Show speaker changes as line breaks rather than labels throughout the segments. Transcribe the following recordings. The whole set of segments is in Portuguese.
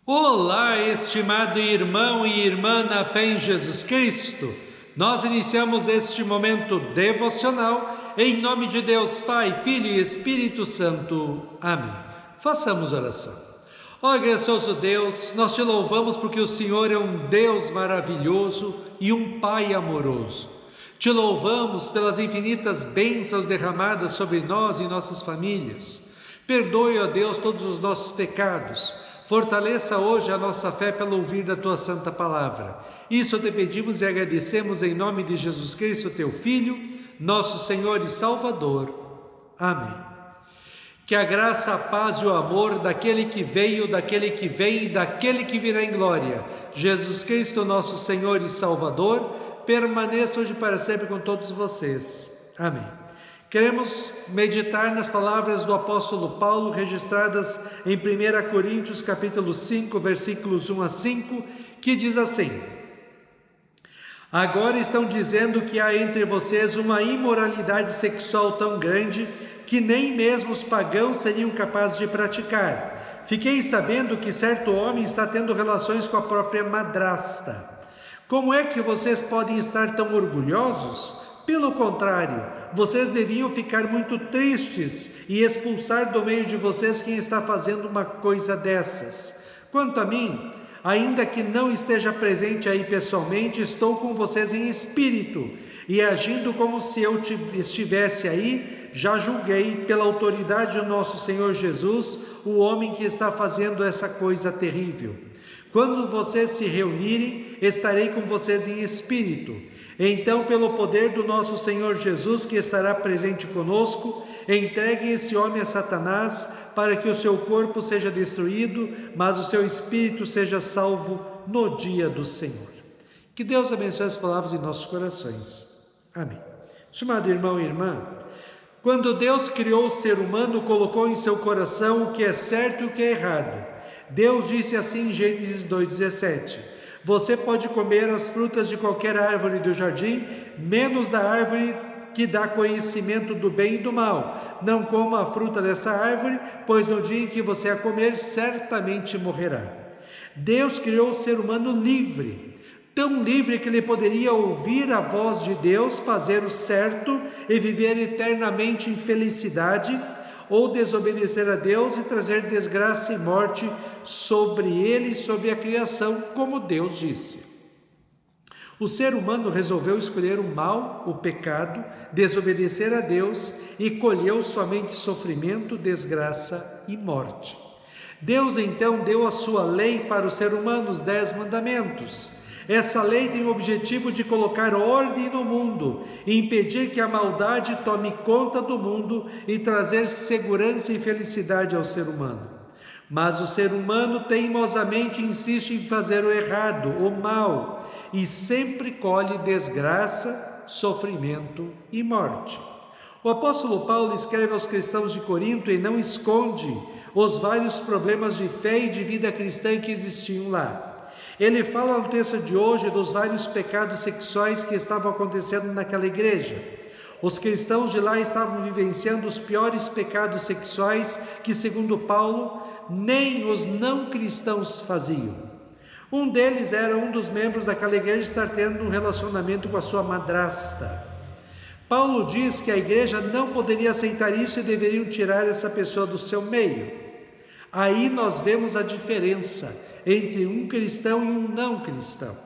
Olá, estimado irmão e irmã na fé em Jesus Cristo. Nós iniciamos este momento devocional em nome de Deus Pai, Filho e Espírito Santo. Amém. Façamos oração. Ó gracioso Deus, nós te louvamos porque o Senhor é um Deus maravilhoso e um Pai amoroso. Te louvamos pelas infinitas bênçãos derramadas sobre nós e nossas famílias. Perdoe, ó Deus, todos os nossos pecados. Fortaleça hoje a nossa fé pelo ouvir da Tua Santa Palavra. Isso te pedimos e agradecemos em nome de Jesus Cristo, Teu Filho, nosso Senhor e Salvador. Amém. Que a graça, a paz e o amor daquele que veio, daquele que vem e daquele que virá em glória, Jesus Cristo, nosso Senhor e Salvador, permaneça hoje para sempre com todos vocês. Amém. Queremos meditar nas palavras do apóstolo Paulo, registradas em 1 Coríntios, capítulo 5, versículos 1 a 5, que diz assim: Agora estão dizendo que há entre vocês uma imoralidade sexual tão grande que nem mesmo os pagãos seriam capazes de praticar. Fiquei sabendo que certo homem está tendo relações com a própria madrasta. Como é que vocês podem estar tão orgulhosos? Pelo contrário, vocês deviam ficar muito tristes e expulsar do meio de vocês quem está fazendo uma coisa dessas. Quanto a mim, ainda que não esteja presente aí pessoalmente, estou com vocês em espírito e agindo como se eu estivesse aí, já julguei pela autoridade do nosso Senhor Jesus o homem que está fazendo essa coisa terrível. Quando vocês se reunirem, estarei com vocês em espírito. Então, pelo poder do nosso Senhor Jesus, que estará presente conosco, entreguem esse homem a Satanás, para que o seu corpo seja destruído, mas o seu espírito seja salvo no dia do Senhor. Que Deus abençoe as palavras em nossos corações. Amém. Estimado irmão e irmã, quando Deus criou o ser humano, colocou em seu coração o que é certo e o que é errado. Deus disse assim em Gênesis 2,17: Você pode comer as frutas de qualquer árvore do jardim, menos da árvore que dá conhecimento do bem e do mal. Não coma a fruta dessa árvore, pois no dia em que você a comer, certamente morrerá. Deus criou o ser humano livre, tão livre que ele poderia ouvir a voz de Deus, fazer o certo e viver eternamente em felicidade, ou desobedecer a Deus e trazer desgraça e morte sobre ele e sobre a criação, como Deus disse. O ser humano resolveu escolher o mal, o pecado, desobedecer a Deus e colheu somente sofrimento, desgraça e morte. Deus então deu a sua lei para o ser humano, os 10 mandamentos. Essa lei tem o objetivo de colocar ordem no mundo, impedir que a maldade tome conta do mundo e trazer segurança e felicidade ao ser humano. Mas o ser humano teimosamente insiste em fazer o errado, o mal, e sempre colhe desgraça, sofrimento e morte. O apóstolo Paulo escreve aos cristãos de Corinto e não esconde os vários problemas de fé e de vida cristã que existiam lá. Ele fala no texto de hoje dos vários pecados sexuais que estavam acontecendo naquela igreja. Os cristãos de lá estavam vivenciando os piores pecados sexuais que, segundo Paulo, nem os não cristãos faziam. Um deles era um dos membros daquela igreja estar tendo um relacionamento com a sua madrasta. Paulo diz que a igreja não poderia aceitar isso e deveriam tirar essa pessoa do seu meio. Aí nós vemos a diferença entre um cristão e um não cristão.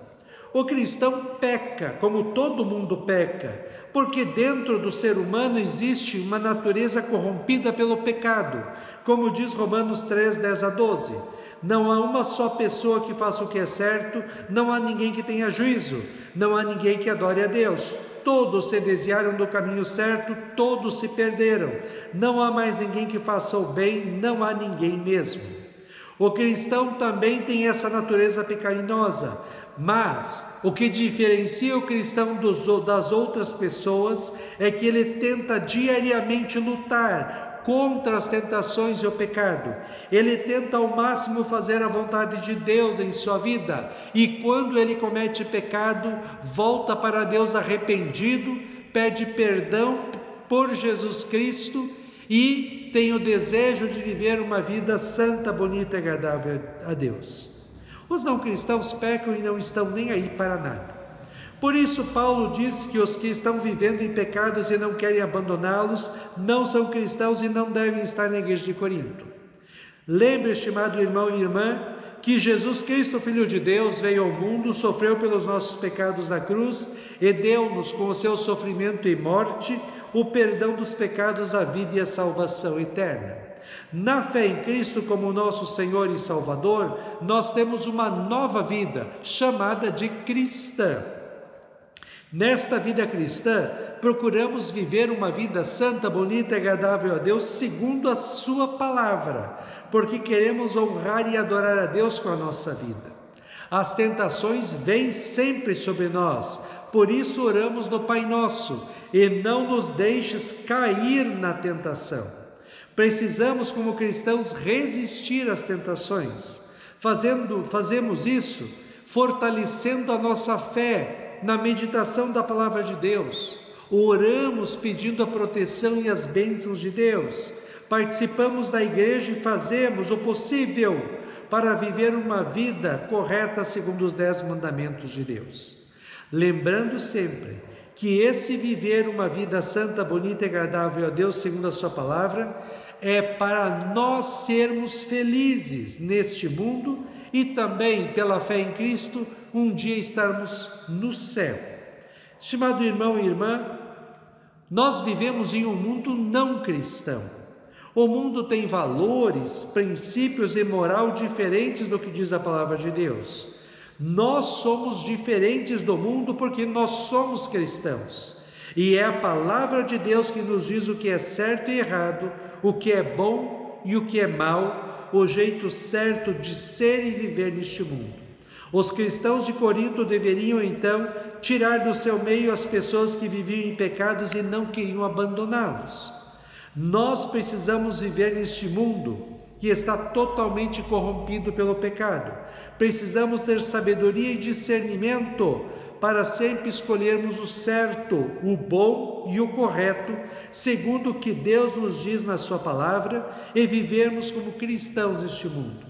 O cristão peca, como todo mundo peca, porque dentro do ser humano existe uma natureza corrompida pelo pecado, como diz Romanos 3, 10 a 12. Não há uma só pessoa que faça o que é certo, não há ninguém que tenha juízo, não há ninguém que adore a Deus. Todos se desviaram do caminho certo, todos se perderam. Não há mais ninguém que faça o bem, não há ninguém mesmo. O cristão também tem essa natureza pecaminosa, mas o que diferencia o cristão das outras pessoas é que ele tenta diariamente lutar contra as tentações e o pecado. Ele tenta ao máximo fazer a vontade de Deus em sua vida, e quando ele comete pecado, volta para Deus arrependido, pede perdão por Jesus Cristo e têm o desejo de viver uma vida santa, bonita e agradável a Deus. Os não cristãos pecam e não estão nem aí para nada. Por isso, Paulo diz que os que estão vivendo em pecados e não querem abandoná-los não são cristãos e não devem estar na igreja de Corinto. Lembre, estimado irmão e irmã, que Jesus Cristo, Filho de Deus, veio ao mundo, sofreu pelos nossos pecados na cruz e deu-nos, com o seu sofrimento e morte, o perdão dos pecados, a vida e a salvação eterna. Na fé em Cristo como nosso Senhor e Salvador, nós temos uma nova vida, chamada de cristã. Nesta vida cristã, procuramos viver uma vida santa, bonita e agradável a Deus, segundo a sua palavra, porque queremos honrar e adorar a Deus com a nossa vida. As tentações vêm sempre sobre nós, por isso oramos no Pai Nosso, e não nos deixes cair na tentação. Precisamos, como cristãos, resistir às tentações. Fazemos isso fortalecendo a nossa fé na meditação da palavra de Deus. Oramos pedindo a proteção e as bênçãos de Deus. Participamos da igreja e fazemos o possível para viver uma vida correta segundo os 10 mandamentos de Deus. Lembrando sempre que esse viver uma vida santa, bonita e agradável a Deus segundo a sua palavra é para nós sermos felizes neste mundo e também, pela fé em Cristo, um dia estarmos no céu. Estimado irmão e irmã, nós vivemos em um mundo não cristão. O mundo tem valores, princípios e moral diferentes do que diz a palavra de Deus. Nós somos diferentes do mundo porque nós somos cristãos. E é a palavra de Deus que nos diz o que é certo e errado, o que é bom e o que é mal, o jeito certo de ser e viver neste mundo. Os cristãos de Corinto deveriam então tirar do seu meio as pessoas que viviam em pecados e não queriam abandoná-los. Nós precisamos viver neste mundo que está totalmente corrompido pelo pecado. Precisamos ter sabedoria e discernimento para sempre escolhermos o certo, o bom e o correto, segundo o que Deus nos diz na sua palavra, e vivermos como cristãos neste mundo.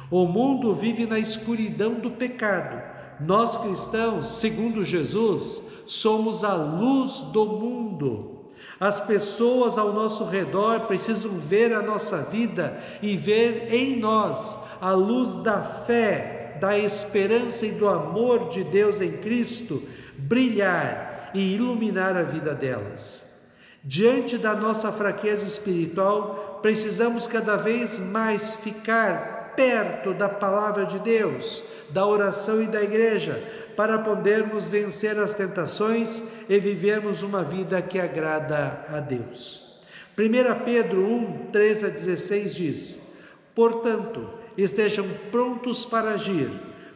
O mundo vive na escuridão do pecado. Nós cristãos, segundo Jesus, somos a luz do mundo. As pessoas ao nosso redor precisam ver a nossa vida e ver em nós a luz da fé, da esperança e do amor de Deus em Cristo brilhar e iluminar a vida delas. Diante da nossa fraqueza espiritual, precisamos cada vez mais ficar perto da palavra de Deus, da oração e da igreja, para podermos vencer as tentações e vivermos uma vida que agrada a Deus. 1 Pedro 1, 13 a 16 diz: portanto, estejam prontos para agir,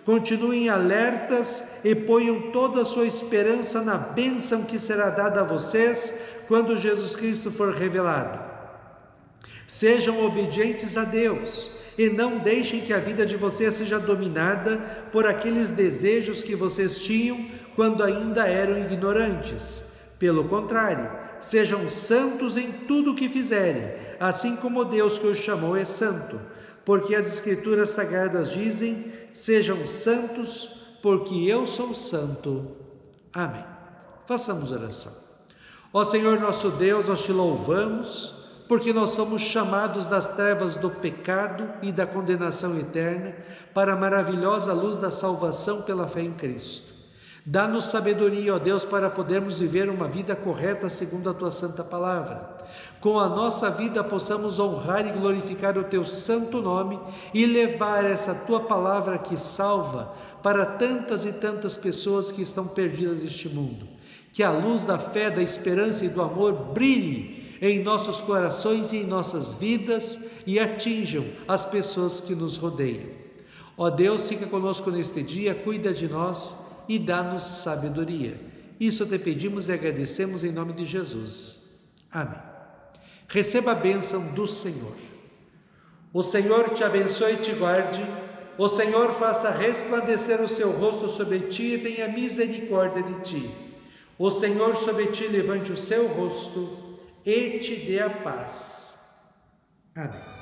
continuem alertas e ponham toda a sua esperança na bênção que será dada a vocês quando Jesus Cristo for revelado. Sejam obedientes a Deus e não deixem que a vida de vocês seja dominada por aqueles desejos que vocês tinham quando ainda eram ignorantes. Pelo contrário, sejam santos em tudo o que fizerem, assim como Deus que os chamou é santo. Porque as Escrituras Sagradas dizem: sejam santos, porque eu sou santo. Amém. Façamos oração. Ó Senhor nosso Deus, nós te louvamos, porque nós fomos chamados das trevas do pecado e da condenação eterna para a maravilhosa luz da salvação pela fé em Cristo. Dá-nos sabedoria, ó Deus, para podermos viver uma vida correta segundo a Tua santa palavra. Com a nossa vida possamos honrar e glorificar o Teu santo nome e levar essa Tua palavra que salva para tantas e tantas pessoas que estão perdidas neste mundo. Que a luz da fé, da esperança e do amor brilhe em nossos corações e em nossas vidas e atinjam as pessoas que nos rodeiam. Ó Deus, fica conosco neste dia, cuida de nós e dá-nos sabedoria. Isso te pedimos e agradecemos em nome de Jesus. Amém. Receba a bênção do Senhor. O Senhor te abençoe e te guarde. O Senhor faça resplandecer o seu rosto sobre ti e tenha misericórdia de ti. O Senhor sobre ti levante o seu rosto e te dê a paz. Amém.